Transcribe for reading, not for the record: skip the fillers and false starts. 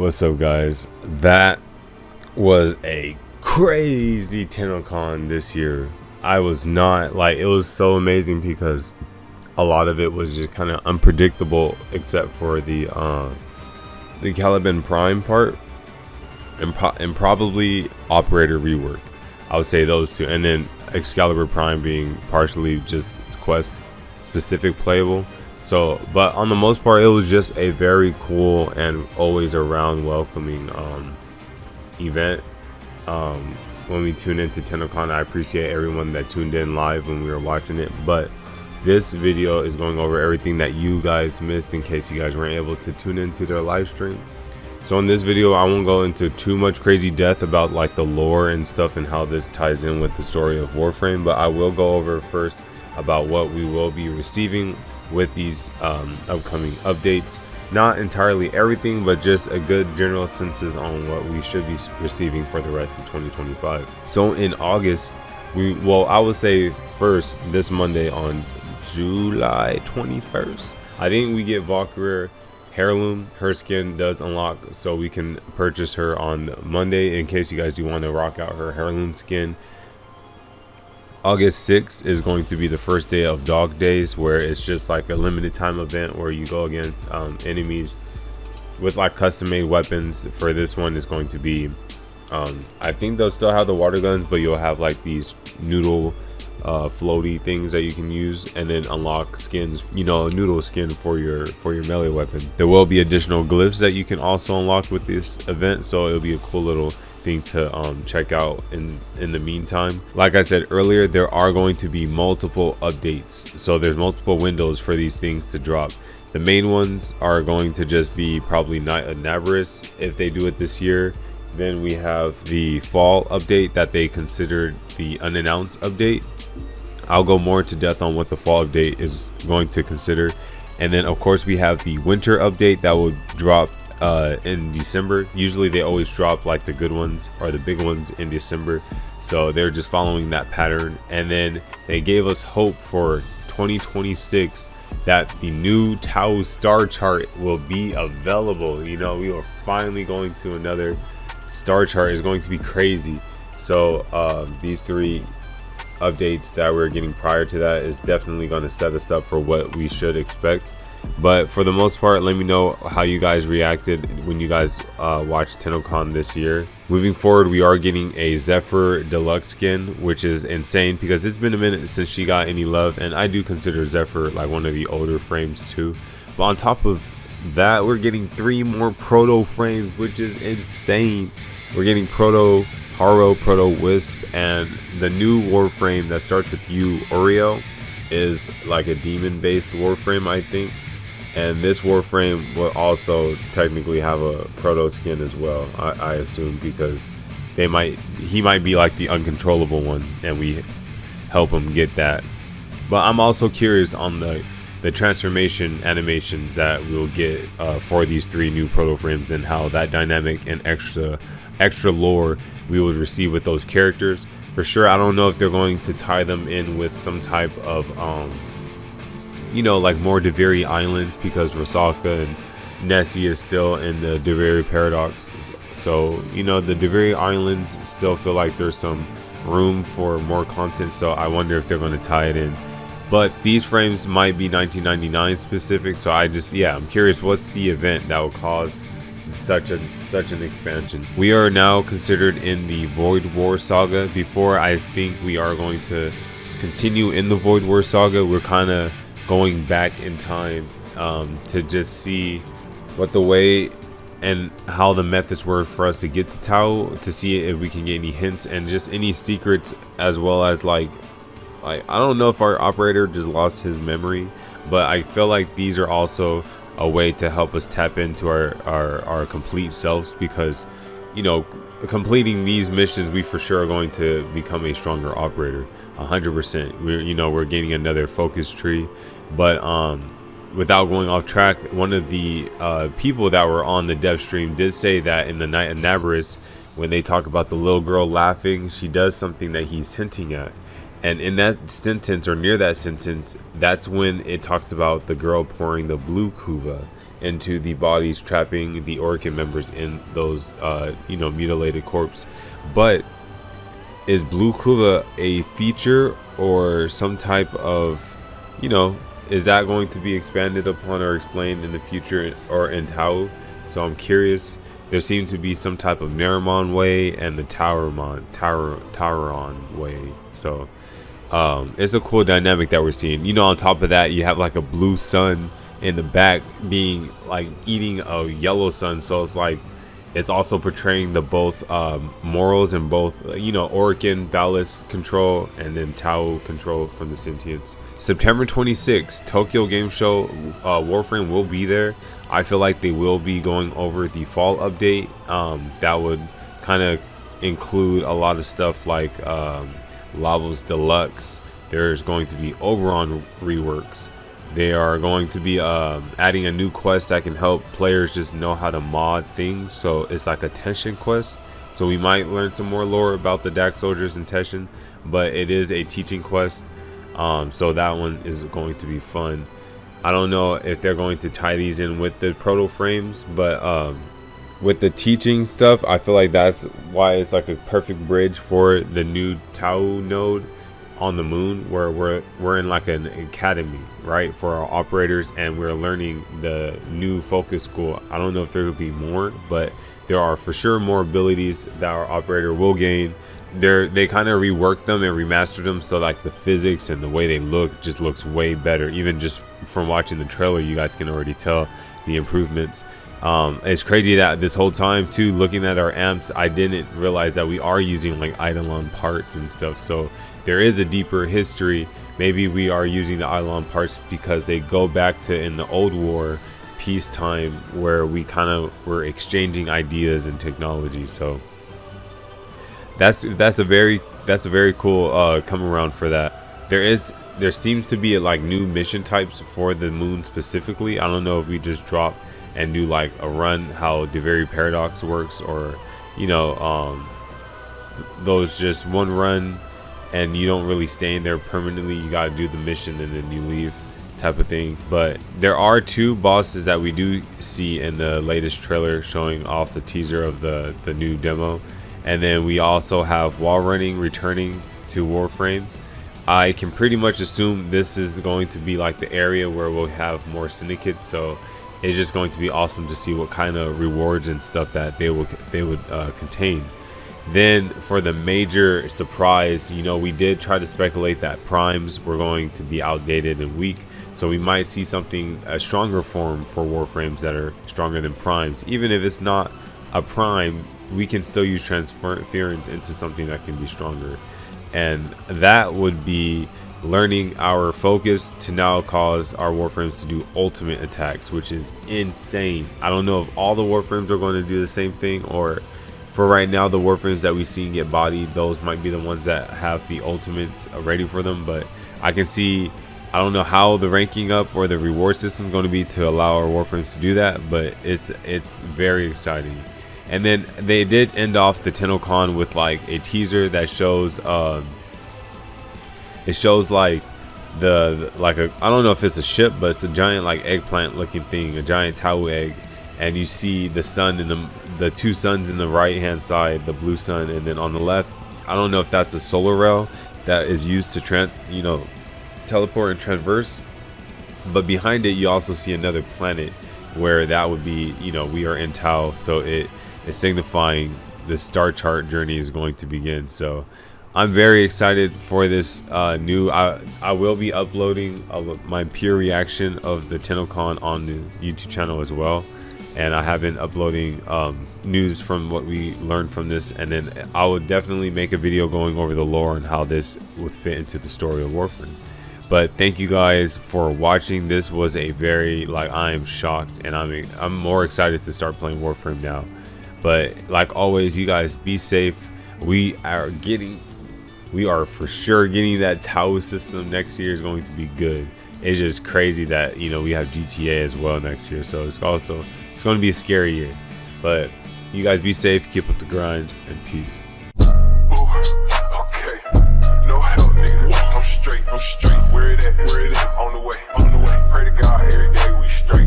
What's up, guys? That was a crazy Tenno-Con this year. I was not like, it was so amazing because a lot of it was just kind of unpredictable, except for the Caliban Prime part and probably Operator rework. I would say those two, and then Excalibur Prime being partially just quest specific playable. So, but on the most part, it was just a very cool and always around welcoming event. When we tune into Tenno-Con, I appreciate everyone that tuned in live when we were watching it. But this video is going over everything that you guys missed in case you guys weren't able to tune into their live stream. So in this video, I won't go into too much crazy depth about like the lore and stuff and how this ties in with the story of Warframe, but I will go over first about what we will be receiving with these upcoming updates. Not entirely everything, but just a good general census on what we should be receiving for the rest of 2025. So in August, I would say first this Monday on July 21st, I think we get Valkyrie Heirloom. Her skin does unlock, so we can purchase her on Monday in case you guys do want to rock out her Heirloom skin. August 6th is going to be the first day of Dog Days, where it's just like a limited time event where you go against enemies with like custom made weapons. For this one is going to be I think they'll still have the water guns, but you'll have like these noodle floaty things that you can use, and then unlock skins, a noodle skin for your melee weapon. There will be additional glyphs that you can also unlock with this event, so it'll be a cool little thing to check out in the meantime. Like I said earlier, there are going to be multiple updates, so there's multiple windows for these things to drop. The main ones are going to just be probably Night of Navarus if they do it this year. Then we have the fall update that they considered the unannounced update. I'll go more into depth on what the fall update is going to consider. And then of course we have the winter update that will drop in December. Usually they always drop like the good ones or the big ones in December, so they're just following that pattern. And then they gave us hope for 2026 that the new Tau star chart will be available. We are finally going to another star chart. Is going to be crazy. So these three updates that we're getting prior to that is definitely going to set us up for what we should expect. But for the most part, let me know how you guys reacted when you guys watched Tenno-Con this year. Moving forward, we are getting a Zephyr deluxe skin, which is insane because it's been a minute since she got any love, and I do consider Zephyr like one of the older frames too. But on top of that, we're getting 3 more ProtoFrames, which is insane. We're getting Proto Haro, Proto Wisp, and the new Warframe that starts with U, Oreo, is like a demon based Warframe, I think. And this Warframe will also technically have a Proto skin as well, I assume, because he might be like the uncontrollable one and we help him get that. But I'm also curious on the transformation animations that we'll get for these 3 new ProtoFrames, and how that dynamic and extra lore we would receive with those characters. For sure, I don't know if they're going to tie them in with some type of like more Deviri Islands, because Rosaka and Nessie is still in the Deviri Paradox. So the Deviri Islands still feel like there's some room for more content, so I wonder if they're going to tie it in. But these frames might be 1999 specific, so I'm curious what's the event that will cause such an expansion. We are now considered in the Void War saga. Before, I think we are going to continue in the Void War saga. We're kind of going back in time to just see what the way and how the methods were for us to get to Tau, to see if we can get any hints and just any secrets, as well as like I don't know if our operator just lost his memory, but I feel like these are also a way to help us tap into our complete selves, because completing these missions, we for sure are going to become a stronger operator 100%. We're getting another focus tree. But without going off track, one of the people that were on the dev stream did say that in the Night of Navarus, when they talk about the little girl laughing, she does something that he's hinting at. And in that sentence, or near that sentence, that's when it talks about the girl pouring the blue kuva. into the bodies, trapping the Orkin members in those mutilated corpse. But is Blue Kuva a feature or some type of, is that going to be expanded upon or explained in the future or in Tau? So I'm curious. There seemed to be some type of Naramon way and the Tauron way. So it's a cool dynamic that we're seeing. On top of that, you have like a blue sun in the back being like eating a yellow sun. So it's like it's also portraying the both morals and both Orkin ballast control and then Tau control from the sentience. September 26th, Tokyo Game Show. Warframe will be there. I feel like they will be going over the fall update. That would kind of include a lot of stuff like Lavos Deluxe. There's going to be Oberon reworks. They are going to be adding a new quest that can help players just know how to mod things. So it's like a Teshin quest. So we might learn some more lore about the Dax soldiers in Teshin, but it is a teaching quest. So that one is going to be fun. I don't know if they're going to tie these in with the ProtoFrames, but with the teaching stuff, I feel like that's why it's like a perfect bridge for the new Tau node on the moon, where we're in like an academy, right, for our operators, and we're learning the new focus school. I don't know if there will be more, but there are for sure more abilities that our operator will gain. They kind of reworked them and remastered them, so like the physics and the way they look just looks way better. Even just from watching the trailer, you guys can already tell the improvements. It's crazy that this whole time too, looking at our amps, I didn't realize that we are using like Eidolon parts and stuff. So there is a deeper history. Maybe we are using the Eidolon parts because they go back to in the old war peacetime, where we kind of were exchanging ideas and technology. So that's a very cool come around for that. There seems to be like new mission types for the moon specifically. I don't know if we just drop and do like a run how the very paradox works, or those just one run and you don't really stay in there permanently. You gotta do the mission and then you leave, type of thing. But there are two bosses that we do see in the latest trailer showing off the teaser of the new demo. And then we also have wall running returning to Warframe. I can pretty much assume this is going to be like the area where we'll have more syndicates, so it's just going to be awesome to see what kind of rewards and stuff that they would contain. Then for the major surprise, we did try to speculate that primes were going to be outdated and weak, so we might see a stronger form for Warframes that are stronger than primes. Even if it's not a prime, we can still use transference into something that can be stronger, and that would be learning our focus to now cause our Warframes to do ultimate attacks, which is insane. I don't know if all the Warframes are going to do the same thing, or for right now the Warframes that we see get bodied, those might be the ones that have the ultimates ready for them. But I can see, I don't know how the ranking up or the reward system is going to be to allow our Warframes to do that, but it's very exciting. And then they did end off the Tenno-Con with like a teaser that shows it shows like I don't know if it's a ship, but it's a giant like eggplant looking thing, a giant Tau egg, and you see the sun and the two suns in the right hand side, the blue sun, and then on the left, I don't know if that's a solar rail that is used to teleport and traverse, but behind it you also see another planet where that would be, we are in Tau, so it's signifying the star chart journey is going to begin. So I'm very excited for this new. I will be uploading my pure reaction of the Tenno-Con on the YouTube channel as well, and I have been uploading news from what we learned from this, and then I would definitely make a video going over the lore and how this would fit into the story of Warframe. But thank you guys for watching. This was a very, I am shocked, and I'm more excited to start playing Warframe now. But like always, you guys be safe. We are for sure getting that Tau system next year. Is going to be good. It's just crazy that we have GTA as well next year, so it's going to be a scary year. But you guys be safe, keep up the grind, and peace.